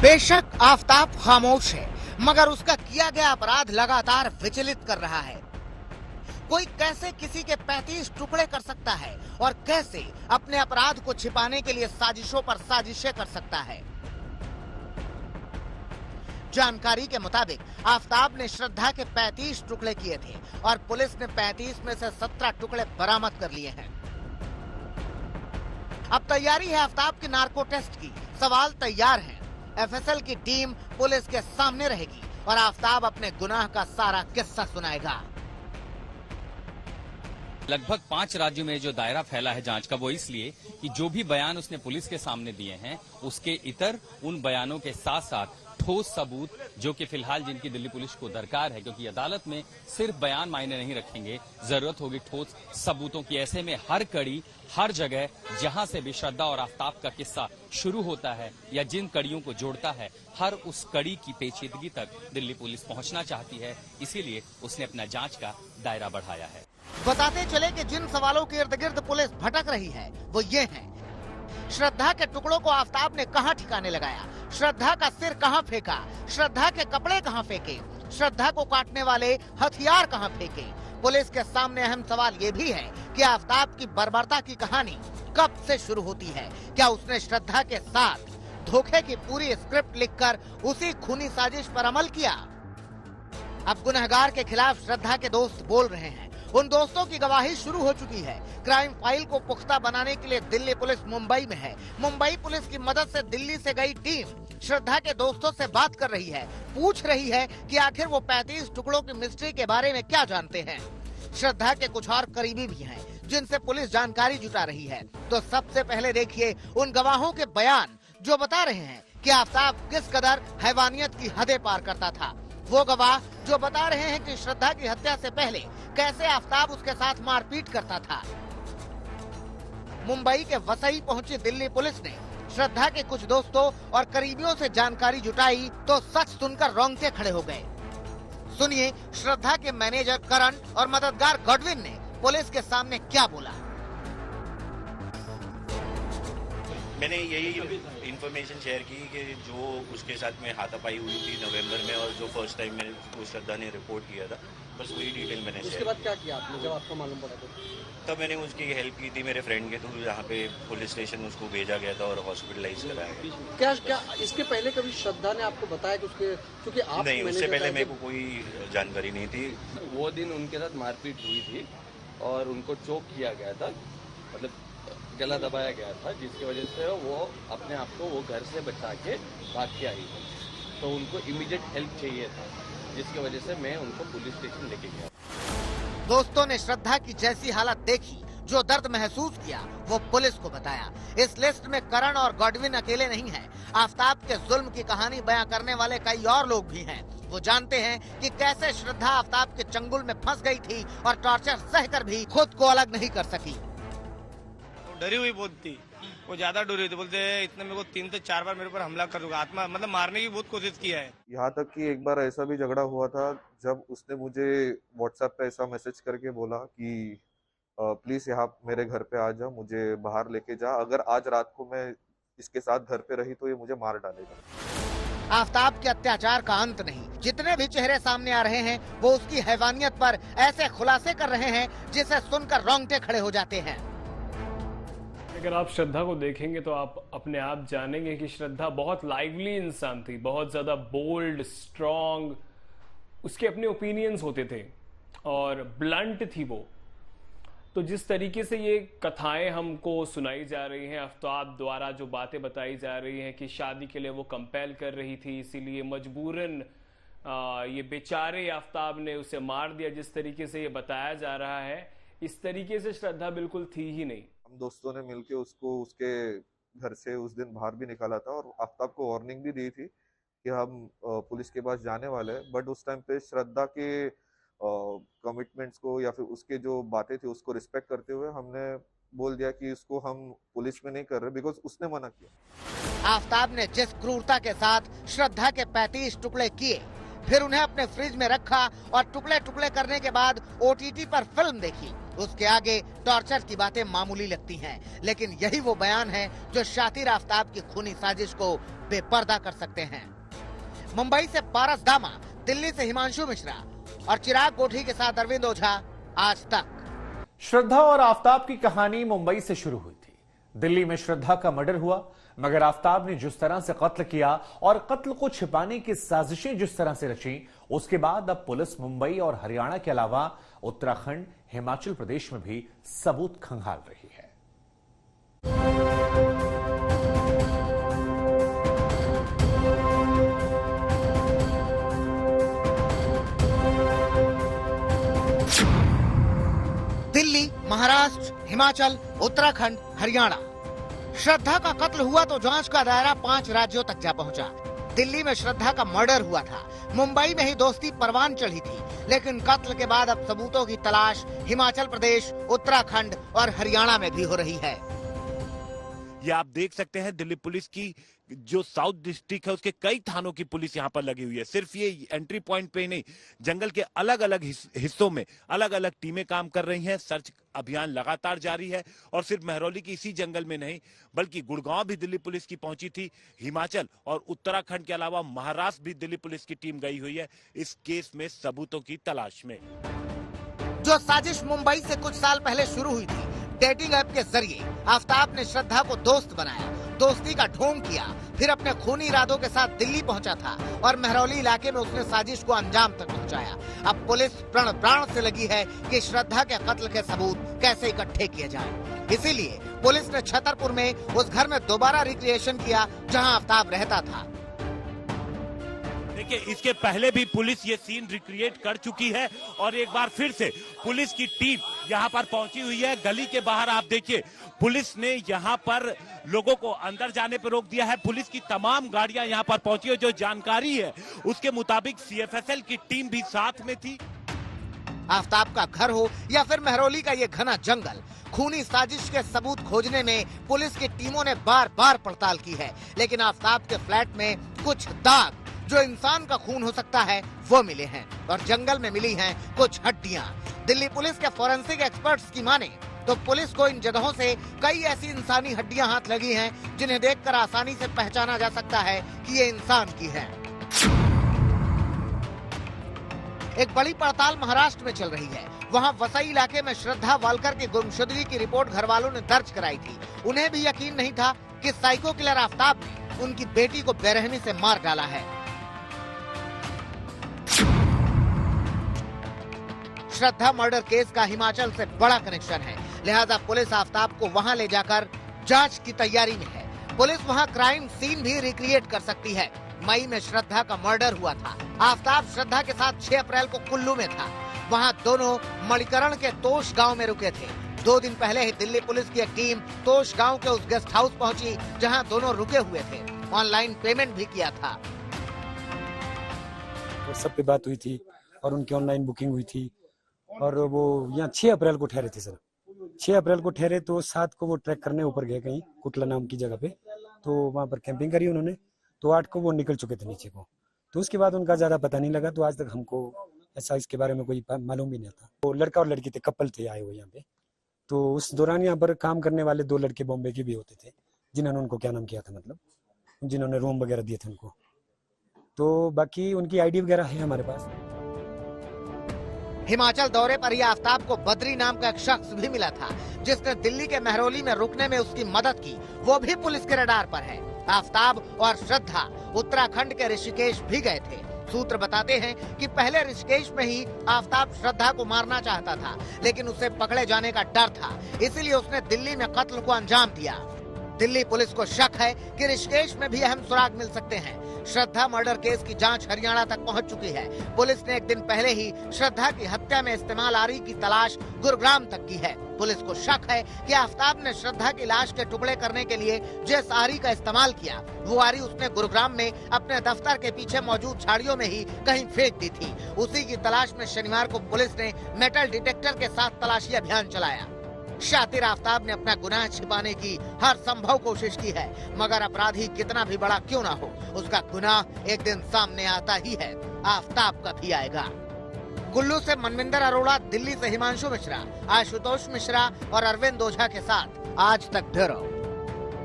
बेशक आफताब खामोश है, मगर उसका किया गया अपराध लगातार विचलित कर रहा है। कोई कैसे किसी के 35 टुकड़े कर सकता है और कैसे अपने अपराध को छिपाने के लिए साजिशों पर साजिशें कर सकता है। जानकारी के मुताबिक आफताब ने श्रद्धा के 35 टुकड़े किए थे और पुलिस ने 35 में से 17 टुकड़े बरामद कर लिए हैं। अब तैयारी है आफताब के नार्को टेस्ट की। सवाल तैयार हैं। एफएसएल की टीम पुलिस के सामने रहेगी और आफताब अपने गुनाह का सारा किस्सा सुनाएगा। लगभग 5 राज्यों में जो दायरा फैला है जांच का, वो इसलिए कि जो भी बयान उसने पुलिस के सामने दिए हैं, उसके इतर उन बयानों के साथ साथ ठोस सबूत, जो कि फिलहाल जिनकी दिल्ली पुलिस को दरकार है, क्योंकि अदालत में सिर्फ बयान मायने नहीं रखेंगे, जरूरत होगी ठोस सबूतों की। ऐसे में हर कड़ी, हर जगह जहां से भी श्रद्धा और आफताब का किस्सा शुरू होता है या जिन कड़ियों को जोड़ता है, हर उस कड़ी की पेचीदगी तक दिल्ली पुलिस पहुंचना चाहती है। इसीलिए उसने अपना जांच का दायरा बढ़ाया है। बताते चले कि जिन सवालों के इर्द गिर्द पुलिस भटक रही है वो ये हैं। श्रद्धा के टुकड़ों को आफताब ने कहां ठिकाने लगाया, श्रद्धा का सिर कहां फेंका, श्रद्धा के कपड़े कहां फेंके, श्रद्धा को काटने वाले हथियार कहां फेंके। पुलिस के सामने अहम सवाल ये भी है कि आफताब की बर्बरता की कहानी कब से शुरू होती है। क्या उसने श्रद्धा के साथ धोखे की पूरी स्क्रिप्ट लिखकर उसी खूनी साजिश पर अमल किया? अब गुनहगार के खिलाफ श्रद्धा के दोस्त बोल रहे हैं। उन दोस्तों की गवाही शुरू हो चुकी है। क्राइम फाइल को पुख्ता बनाने के लिए दिल्ली पुलिस मुंबई में है। मुंबई पुलिस की मदद से दिल्ली से गई टीम श्रद्धा के दोस्तों से बात कर रही है, पूछ रही है कि आखिर वो 35 टुकड़ों की मिस्ट्री के बारे में क्या जानते हैं। श्रद्धा के कुछ और करीबी भी हैं जिनसे पुलिस जानकारी जुटा रही है। तो सबसे पहले देखिए उन गवाहों के बयान जो बता रहे हैं कि आफताब किस कदर हैवानियत की हदें पार करता था। वो गवाह जो बता रहे हैं कि श्रद्धा की हत्या से पहले कैसे आफताब उसके साथ मारपीट करता था। मुंबई के वसई पहुंची दिल्ली पुलिस ने श्रद्धा के कुछ दोस्तों और करीबियों से जानकारी जुटाई तो सच सुनकर रोंगटे खड़े हो गए। सुनिए श्रद्धा के मैनेजर करण और मददगार गॉडविन ने पुलिस के सामने क्या बोला। मैंने यही इन्फॉर्मेशन शेयर की कि जो उसके साथ में हाथापाई हुई थी नवंबर में और जो फर्स्ट टाइम मैंने उसको श्रद्धा ने रिपोर्ट किया था, बस वही डिटेल मैंने शेयर। उसके बाद क्या किया आपने जब आपको मालूम पड़ा? तब मैंने उसकी हेल्प की थी मेरे फ्रेंड के थ्रू, जहाँ पे पुलिस स्टेशन उसको भेजा गया था और हॉस्पिटलाइज कराया गया। क्या इसके पहले कभी श्रद्धा ने आपको बताया कि उसके, क्योंकि आप नहीं, उससे पहले मेरे को कोई जानकारी नहीं थी। वो दिन उनके साथ मारपीट हुई थी और उनको चोक किया गया था, मतलब गला दबाया गया था, जिसकी वजह से वो अपने आप को वो घर से बचा के भाग के आई। तो उनको इमीडिएट हेल्प चाहिए था, जिसकी वजह से मैं उनको पुलिस स्टेशन लेके गया। दोस्तों ने श्रद्धा की जैसी हालत देखी, जो दर्द महसूस किया, वो पुलिस को बताया। इस लिस्ट में करण और गॉडविन अकेले नहीं हैं। आफताब के जुल्म की कहानी बयां करने वाले कई और लोग भी हैं। वो जानते हैं कि कैसे श्रद्धा आफताब के चंगुल में फंस गई थी और टॉर्चर सहकर भी खुद को अलग नहीं कर सकी। डरी हुई बहुत थी, वो ज्यादा डरी हुई थी। बोलते इतने मेरे को 3 से 4 बार मेरे पर हमला कर दूंगा, आत्मा मतलब मारने की बहुत कोशिश किया है। यहाँ तक कि एक बार ऐसा भी झगड़ा हुआ था जब उसने मुझे व्हाट्सएप पे ऐसा मैसेज करके बोला कि प्लीज यहाँ मेरे घर पे आ जा, मुझे बाहर लेके जा, अगर आज रात को मैं इसके साथ घर पे रही तो ये मुझे मार डालेगा। आफताब के अत्याचार का अंत नहीं। जितने भी चेहरे सामने आ रहे हैं वो उसकी हैवानियत पर ऐसे खुलासे कर रहे हैं जिसे सुनकर रोंगटे खड़े हो जाते हैं। अगर आप श्रद्धा को देखेंगे तो आप अपने आप जानेंगे कि श्रद्धा बहुत लाइवली इंसान थी, बहुत ज़्यादा बोल्ड, स्ट्रॉन्ग, उसके अपने ओपिनियंस होते थे और ब्लंट थी वो। तो जिस तरीके से ये कथाएं हमको सुनाई जा रही हैं, आफताब द्वारा जो बातें बताई जा रही हैं कि शादी के लिए वो कंपेल कर रही थी, इसीलिए मजबूरन ये बेचारे आफताब ने उसे मार दिया, जिस तरीके से ये बताया जा रहा है, इस तरीके से श्रद्धा बिल्कुल थी ही नहीं। हम दोस्तों ने मिलके उसको उसके घर से उस दिन बाहर भी निकाला था और आफताब को वार्निंग भी दी थी कि हम पुलिस के पास जाने वाले हैं। बट उस टाइम पे श्रद्धा के कमिटमेंट्स को या फिर उसके जो बातें थी उसको रिस्पेक्ट करते हुए हमने बोल दिया कि इसको हम पुलिस में नहीं कर रहे, बिकॉज उसने मना किया। आफताब ने जिस क्रूरता के साथ श्रद्धा के 35 टुकड़े किए, फिर उन्हें अपने फ्रिज में रखा और टुकड़े टुकड़े करने के बाद OTT पर फिल्म देखी। उसके आगे टॉर्चर की बातें मामूली लगती हैं, लेकिन यही वो बयान है जो शातिर आफ्ताब की खूनी साजिश को बेपर्दा कर सकते हैं। मुंबई से पारस दामा, दिल्ली से हिमांशु मिश्रा और चिराग कोठी के साथ अरविंद ओझा, आज तक। श्रद्धा और आफ्ताब की कहानी मुंबई से शुरू हुई थी। दिल्ली में श्रद्धा का मर्डर हुआ, मगर आफ्ताब ने जिस तरह से कत्ल किया और कत्ल को छिपाने की साजिशें जिस तरह से रची, उसके बाद अब पुलिस मुंबई और हरियाणा के अलावा उत्तराखंड, हिमाचल प्रदेश में भी सबूत खंगाल रही है। दिल्ली, महाराष्ट्र, हिमाचल, उत्तराखंड, हरियाणा। श्रद्धा का कत्ल हुआ तो जांच का दायरा 5 राज्यों तक जा पहुंचा। दिल्ली में श्रद्धा का मर्डर हुआ था, मुंबई में ही दोस्ती परवान चढ़ी थी, लेकिन कत्ल के बाद अब सबूतों की तलाश हिमाचल प्रदेश, उत्तराखंड और हरियाणा में भी हो रही है। ये आप देख सकते हैं दिल्ली पुलिस की जो साउथ डिस्ट्रिक्ट है उसके कई थानों की पुलिस यहाँ पर लगी हुई है। सिर्फ ये एंट्री पॉइंट पे ही नहीं, जंगल के अलग अलग हिस्सों में अलग अलग टीमें काम कर रही हैं। सर्च अभियान लगातार जारी है और सिर्फ महरौली की इसी जंगल में नहीं बल्कि गुड़गांव भी दिल्ली पुलिस की पहुंची थी। हिमाचल और उत्तराखंड के अलावा महाराष्ट्र भी दिल्ली पुलिस की टीम गई हुई है इस केस में सबूतों की तलाश में। जो साजिश मुंबई से कुछ साल पहले शुरू हुई थी, डेटिंग ऐप के जरिए आफ्ताब ने श्रद्धा को दोस्त बनाया, दोस्ती का ढोंग किया, फिर अपने खूनी इरादों के साथ दिल्ली पहुंचा था और महरौली इलाके में उसने साजिश को अंजाम तक पहुंचाया। अब पुलिस प्रण प्राण से लगी है कि श्रद्धा के कत्ल के सबूत कैसे इकट्ठे किए जाएं। इसीलिए पुलिस ने छतरपुर में उस घर में दोबारा रिक्रिएशन किया जहां आफ्ताब रहता था। देखिए, इसके पहले भी पुलिस ये सीन रिक्रिएट कर चुकी है और एक बार फिर से पुलिस की टीम यहाँ पर पहुंची हुई है। गली के बाहर आप देखिए, पुलिस ने यहाँ पर लोगों को अंदर जाने पर रोक दिया है। पुलिस की तमाम गाड़ियां यहाँ पर पहुंची है। जो जानकारी है उसके मुताबिक CFSL की टीम भी साथ में थी। आफ्ताब का घर हो या फिर महरौली का ये घना जंगल, खूनी साजिश के सबूत खोजने में पुलिस की टीमों ने बार बार पड़ताल की है, लेकिन आफ्ताब के फ्लैट में कुछ दाग जो इंसान का खून हो सकता है वो मिले हैं और जंगल में मिली हैं कुछ हड्डियां। दिल्ली पुलिस के फोरेंसिक एक्सपर्ट्स की माने तो पुलिस को इन जगहों से कई ऐसी इंसानी हड्डियां हाथ लगी हैं जिन्हें देखकर आसानी से पहचाना जा सकता है कि ये इंसान की है। एक बड़ी पड़ताल महाराष्ट्र में चल रही है। वहां वसई इलाके में श्रद्धा वालकर की गुमशुदगी की रिपोर्ट घर वालों ने दर्ज कराई थी। उन्हें भी यकीन नहीं था कि साइको किलर आफ्ताब ने उनकी बेटी को बेरहमी से मार डाला है। श्रद्धा मर्डर केस का हिमाचल से बड़ा कनेक्शन है, लिहाजा पुलिस आफ्ताब को वहां ले जाकर जांच की तैयारी में है। पुलिस वहां क्राइम सीन भी रिक्रिएट कर सकती है। मई में श्रद्धा का मर्डर हुआ था। आफ्ताब श्रद्धा के साथ 6 अप्रैल को कुल्लू में था। वहां दोनों मणिकरण के तोश गांव में रुके थे। 2 दिन पहले ही दिल्ली पुलिस की एक टीम तोश गांव के उस गेस्ट हाउस पहुंची जहां दोनों रुके हुए थे। ऑनलाइन पेमेंट भी किया था। व्हाट्सएप पे बात हुई थी और उनकी ऑनलाइन बुकिंग हुई थी और वो यहाँ 6 अप्रैल को ठहरे थे सर। 6 अप्रैल को ठहरे तो 7 को वो ट्रैक करने ऊपर गए कहीं कुटला नाम की जगह पे, तो वहाँ पर कैंपिंग करी उन्होंने। तो 8 को वो निकल चुके थे नीचे को। तो उसके बाद उनका ज़्यादा पता नहीं लगा। तो आज तक हमको ऐसा इसके बारे में कोई मालूम भी नहीं था। वो लड़का और लड़की थे, कपल थे आए हुए यहाँ पे। तो उस दौरान यहाँ पर काम करने वाले 2 लड़के बॉम्बे के भी होते थे जिन्होंने उनको क्या नाम किया था, मतलब जिन्होंने रूम वगैरह दिए थे उनको। तो बाकी उनकी ID वगैरह है हमारे पास। हिमाचल दौरे पर ही आफ्ताब को बद्री नाम का एक शख्स भी मिला था जिसने दिल्ली के महरौली में रुकने में उसकी मदद की। वो भी पुलिस के रडार पर है। आफ्ताब और श्रद्धा उत्तराखंड के ऋषिकेश भी गए थे। सूत्र बताते हैं कि पहले ऋषिकेश में ही आफ्ताब श्रद्धा को मारना चाहता था, लेकिन उसे पकड़े जाने का डर था, इसीलिए उसने दिल्ली में कत्ल को अंजाम दिया। दिल्ली पुलिस को शक है कि ऋषिकेश में भी अहम सुराग मिल सकते हैं। श्रद्धा मर्डर केस की जांच हरियाणा तक पहुंच चुकी है। पुलिस ने एक दिन पहले ही श्रद्धा की हत्या में इस्तेमाल आरी की तलाश गुरुग्राम तक की है। पुलिस को शक है कि आफ्ताब ने श्रद्धा की लाश के टुकड़े करने के लिए जिस आरी का इस्तेमाल किया, वो आरी उसने गुरुग्राम में अपने दफ्तर के पीछे मौजूद झाड़ियों में ही कहीं फेंक दी थी। उसी की तलाश में शनिवार को पुलिस ने मेटल डिटेक्टर के साथ तलाशी अभियान चलाया। शातिर आफ्ताब ने अपना गुनाह छिपाने की हर संभव कोशिश की है, मगर अपराधी कितना भी बड़ा क्यों ना हो, उसका गुनाह एक दिन सामने आता ही है। आफताब का भी आएगा। कुल्लू से मनविंदर अरोड़ा, दिल्ली से हिमांशु मिश्रा, आशुतोष मिश्रा और अरविंद ओझा के साथ आज तक ब्यूरो।